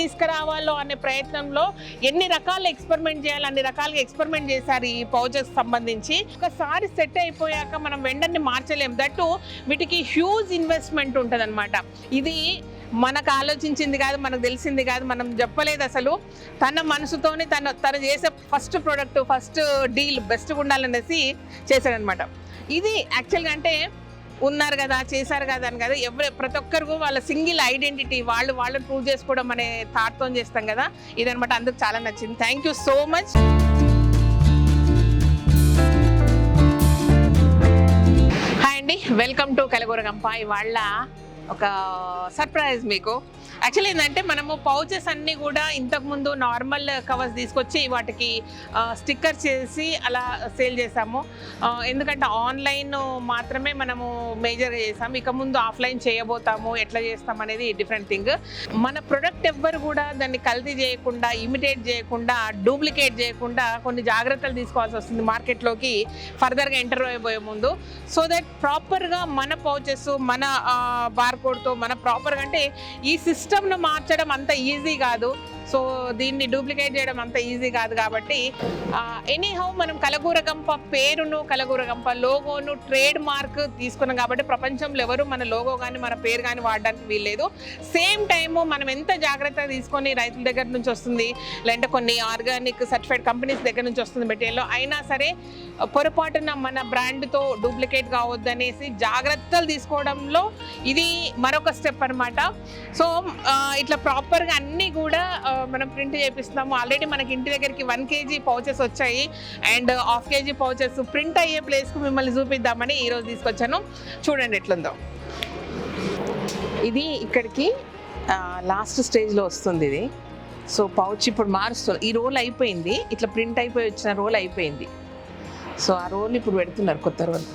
తీసుకురావాలో అనే ప్రయత్నంలో ఎన్ని రకాల ఎక్స్పెరిమెంట్ చేయాలి అన్ని రకాలుగా ఎక్స్పెరిమెంట్ చేశారు ఈ పౌచెస్ సంబంధించి. ఒకసారి సెట్ అయిపోయాక మనం వెండర్ని మార్చలేం. దట్టు వీటికి హ్యూజ్ ఇన్వెస్ట్మెంట్ ఉంటుంది అనమాట. ఇది మనకు ఆలోచించింది కాదు, మనకు తెలిసింది కాదు, మనం చెప్పలేదు అసలు. తన మనసుతోని తను చేసే ఫస్ట్ ప్రోడక్ట్ ఫస్ట్ డీల్ బెస్ట్గా ఉండాలనేసి చేశాడనమాట. ఇది యాక్చువల్గా అంటే ఉన్నారు కదా చేశారు కదా అని కదా, ప్రతి ఒక్కరికి వాళ్ళ సింగిల్ ఐడెంటిటీ వాళ్ళు ప్రూవ్ చేసుకోవడం అనే థాట్తో చేస్తాం కదా. ఇదనమాట అందరికి చాలా నచ్చింది. Thank you so much. Hi అండి, వెల్కమ్ టు కలగూరగంప. ఇవాళ ఒక సర్ప్రైజ్ మీకు. యాక్చువల్లీ ఏంటంటే మనము పౌచెస్ అన్నీ కూడా ఇంతకుముందు నార్మల్ కవర్స్ తీసుకొచ్చి వాటికి స్టిక్కర్ చేసి అలా సేల్ చేసాము. ఎందుకంటే ఆన్లైన్ మాత్రమే మనము మేజర్గా చేసాము. ఇక ముందు ఆఫ్లైన్ చేయబోతాము. ఎట్లా చేస్తాం అనేది డిఫరెంట్ థింగ్. మన ప్రొడక్ట్ ఎవ్వరు కూడా దాన్ని కల్తీ చేయకుండా, ఇమిటేట్ చేయకుండా, డూప్లికేట్ చేయకుండా కొన్ని జాగ్రత్తలు తీసుకోవాల్సి వస్తుంది మార్కెట్లోకి ఫర్దర్గా ఎంటర్ అయిపోయే ముందు. సో దట్ ప్రాపర్గా మన పౌచెస్ మన బార్కోడ్తో మన ప్రాపర్గా, అంటే ఈ సిస్టమ్ను మార్చడం అంత ఈజీ కాదు. సో దీన్ని డూప్లికేట్ చేయడం అంత ఈజీ కాదు. కాబట్టి ఎనీహౌ మనం కలగూరగంప పేరును, కలగూరగంప లోగోను ట్రేడ్ మార్క్ తీసుకున్నాం కాబట్టి ప్రపంచంలో ఎవరు మన లోగో కానీ మన పేరు కానీ వాడడానికి వీల్లేదు. సేమ్ టైము మనం ఎంత జాగ్రత్తగా తీసుకొని రైతుల దగ్గర నుంచి వస్తుంది, లేదంటే కొన్ని ఆర్గానిక్ సర్టిఫైడ్ కంపెనీస్ దగ్గర నుంచి వస్తుంది మెటీరియల్, అయినా సరే పొరపాటున మన బ్రాండ్తో డూప్లికేట్ కావద్దనేసి జాగ్రత్తలు తీసుకోవడంలో ఇది మరొక స్టెప్ అనమాట. సో ఇట్లా ప్రాపర్గా అన్నీ కూడా మనం ప్రింట్ చేపిస్తున్నాము. ఆల్రెడీ మనకి ఇంటి దగ్గరికి 1 kg పౌచెస్ వచ్చాయి అండ్ 1/2 kg పౌచెస్ ప్రింట్ అయ్యే ప్లేస్కు మిమ్మల్ని చూపిద్దామని ఈరోజు తీసుకొచ్చాను. చూడండి ఎట్లుందో. ఇది ఇక్కడికి లాస్ట్ స్టేజ్లో వస్తుంది ఇది. సో పౌచ్ ఇప్పుడు మారుస్తుంది. ఈ రోల్ అయిపోయింది, ఇట్లా ప్రింట్ అయిపోయి వచ్చిన రోల్ అయిపోయింది. సో ఆ రోల్ ఇప్పుడు పెడుతున్నారు, కొత్త రోల్.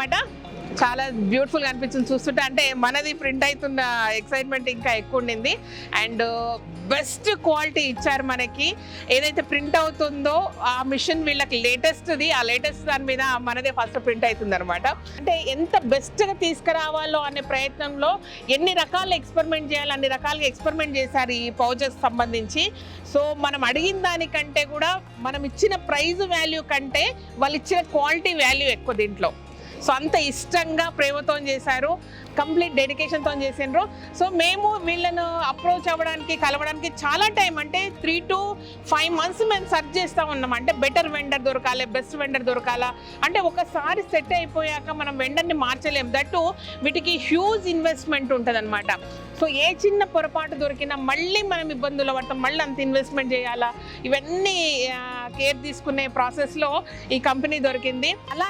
ఇదన్నమాట. చాలా బ్యూటిఫుల్గా అనిపించింది చూస్తుంటే. అంటే మనది ప్రింట్ అవుతున్న ఎక్సైట్మెంట్ ఇంకా ఎక్కువ ఉండింది. అండ్ బెస్ట్ క్వాలిటీ ఇచ్చారు మనకి. ఏదైతే ప్రింట్ అవుతుందో ఆ మిషన్ వీళ్ళకి లేటెస్ట్ది, ఆ లేటెస్ట్ దాని మీద మనదే ఫస్ట్ ప్రింట్ అవుతుంది అనమాట. అంటే ఎంత బెస్ట్గా తీసుకురావాలో అనే ప్రయత్నంలో ఎన్ని రకాల ఎక్స్పెరిమెంట్ చేయాలి అన్ని రకాలుగా ఎక్స్పెరిమెంట్ చేశారు ఈ పౌచెస్ సంబంధించి. సో మనం అడిగిన దానికంటే కూడా మనం ఇచ్చిన ప్రైజ్ వాల్యూ కంటే వాళ్ళు ఇచ్చిన క్వాలిటీ వాల్యూ ఎక్కువ దీంట్లో. సో అంత ఇష్టంగా ప్రేమతో చేశారు, కంప్లీట్ డెడికేషన్తో చేసిండ్రు. సో మేము వీళ్ళను అప్రోచ్ అవ్వడానికి కలవడానికి చాలా టైం, అంటే 3 to 5 months మేము సర్చ్ చేస్తూ ఉన్నాం. అంటే బెటర్ వెండర్ దొరకాలి, బెస్ట్ వెండర్ దొరకాలా. అంటే ఒకసారి సెట్ అయిపోయాక మనం వెండర్ని మార్చలేం. దట్టు వీటికి హ్యూజ్ ఇన్వెస్ట్మెంట్ ఉంటుంది అనమాట. సో ఏ చిన్న పొరపాటు దొరికినా మళ్ళీ మనం ఇబ్బందులు పడతాం, మళ్ళీ అంత ఇన్వెస్ట్మెంట్ చేయాలా, ఇవన్నీ కేర్ తీసుకునే ప్రాసెస్లో ఈ కంపెనీ దొరికింది. అలా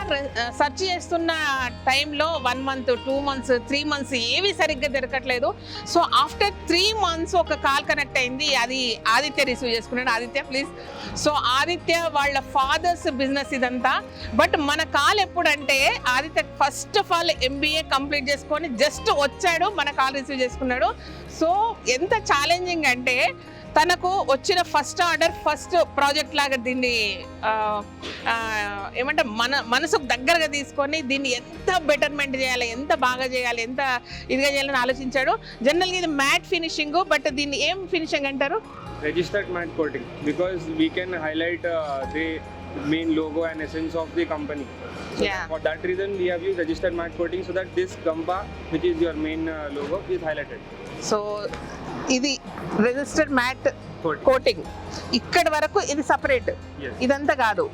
సెర్చ్ చేస్తున్న టైంలో 1 month, 2 months, 3 months ఏవి సరిగ్గా దొరకట్లేదు. సో ఆఫ్టర్ 3 months ఒక కాల్ కనెక్ట్ అయింది. అది ఆదిత్య రిసీవ్ చేసుకున్నాడు. ఆదిత్య ప్లీజ్. సో ఆదిత్య వాళ్ళ ఫాదర్స్ బిజినెస్ ఇదంతా. బట్ మన కాల్ ఎప్పుడంటే Aditya first of all MBA complete చేసుకొని జస్ట్ వచ్చాడు, మన కాల్ రిసీవ్ చేసుకున్నాడు. సో ఎంత ఛాలెంజింగ్ అంటే తనకు వచ్చిన ఫస్ట్ ఆర్డర్, ఫస్ట్ ప్రాజెక్ట్ లాగా దీన్ని ఏమంటే మనసుకు దగ్గరగా తీసుకొని దీన్ని ఎంత బెటర్మెంట్ చేయాలి, ఎంత బాగా చేయాలి, ఎంత ఇదిగా చేయాలని ఆలోచించాడు. జనరల్గా ఇది మ్యాట్ ఫినిషింగ్, బట్ దీన్ని ఏం ఫినిషింగ్ అంటారు? Registered matte coating, because we can highlight the main logo and essence of the company. So Yeah. for that reason we have used registered matte coating, so that this Gampa, which is your main logo, is highlighted. So ఇది registered mat coating. ఇక్కడ వరకు ఇది separate, ఇదంతా కాదు.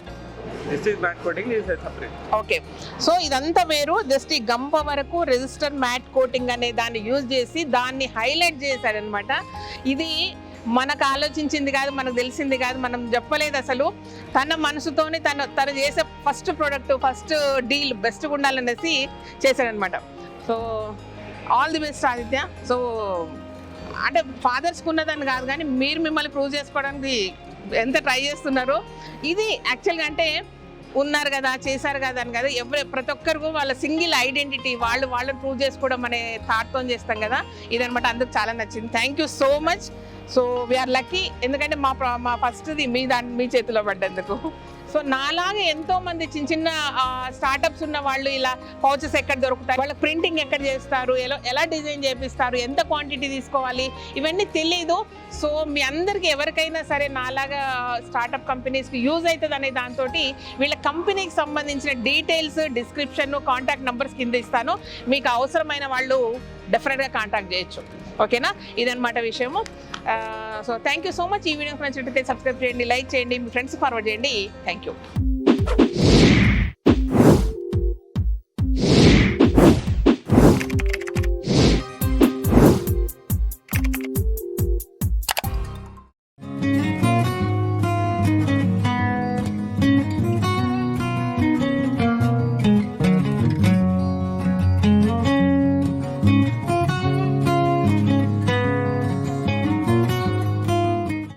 This is matte coating, this is separate. Okay. So ఇదంతా వేరు. Just ఈ గంప వరకు రిజిస్టర్డ్ మ్యాట్ కోటింగ్ అనే దాన్ని యూజ్ చేసి దాన్ని హైలైట్ చేశారనమాట. ఇది మనకు ఆలోచించింది కాదు, మనకు తెలిసింది కాదు, మనం చెప్పలేదు అసలు. తన మనసుతోనే తను చేసే ఫస్ట్ ప్రోడక్ట్, ఫస్ట్ డీల్ బెస్ట్గా ఉండాలనేసి చేశాడనమాట. So all the best Aditya. So అంటే ఫాదర్స్కి ఉన్నదని కాదు కానీ మీరు మిమ్మల్ని ప్రూవ్ చేసుకోవడానికి ఎంత ట్రై చేస్తున్నారు. ఇది యాక్చువల్గా అంటే ఉన్నారు కదా, చేశారు కదా అని కదా, ప్రతి ఒక్కరికి వాళ్ళ సింగిల్ ఐడెంటిటీ వాళ్ళని ప్రూవ్ చేసుకోవడం అనే థాట్తో చేస్తాం కదా. ఇదనమాట అందుకు చాలా నచ్చింది. Thank you so much. So we are lucky, ఎందుకంటే మా ఫస్ట్ది మీ చేతిలో పడ్డందుకు. సో నాలాగా ఎంతో మంది చిన్న చిన్న స్టార్టప్స్ ఉన్న వాళ్ళు ఇలా పౌచెస్ ఎక్కడ దొరుకుతాయి, వాళ్ళకి ప్రింటింగ్ ఎక్కడ చేస్తారు, ఎలా డిజైన్ చేపిస్తారు, ఎంత క్వాంటిటీ తీసుకోవాలి, ఇవన్నీ తెలీదు. సో మీ అందరికీ ఎవరికైనా సరే నాలాగా స్టార్టప్ కంపెనీస్కి యూజ్ అవుతుంది అనే దాంతో వీళ్ళ కంపెనీకి సంబంధించిన డీటెయిల్స్, డిస్క్రిప్షన్, కాంటాక్ట్ నెంబర్స్ కింద ఇస్తాను. మీకు అవసరమైన వాళ్ళు డెఫినెట్గా కాంటాక్ట్ చేయొచ్చు. ఓకేనా? ఇదన్నమాట విషయము. So thank you so much. ఈ వీడియోకి నచ్చినట్లయితే సబ్స్క్రైబ్ చేయండి, లైక్ చేయండి, మీ ఫ్రెండ్స్ ఫార్వర్డ్ చేయండి. Thank you.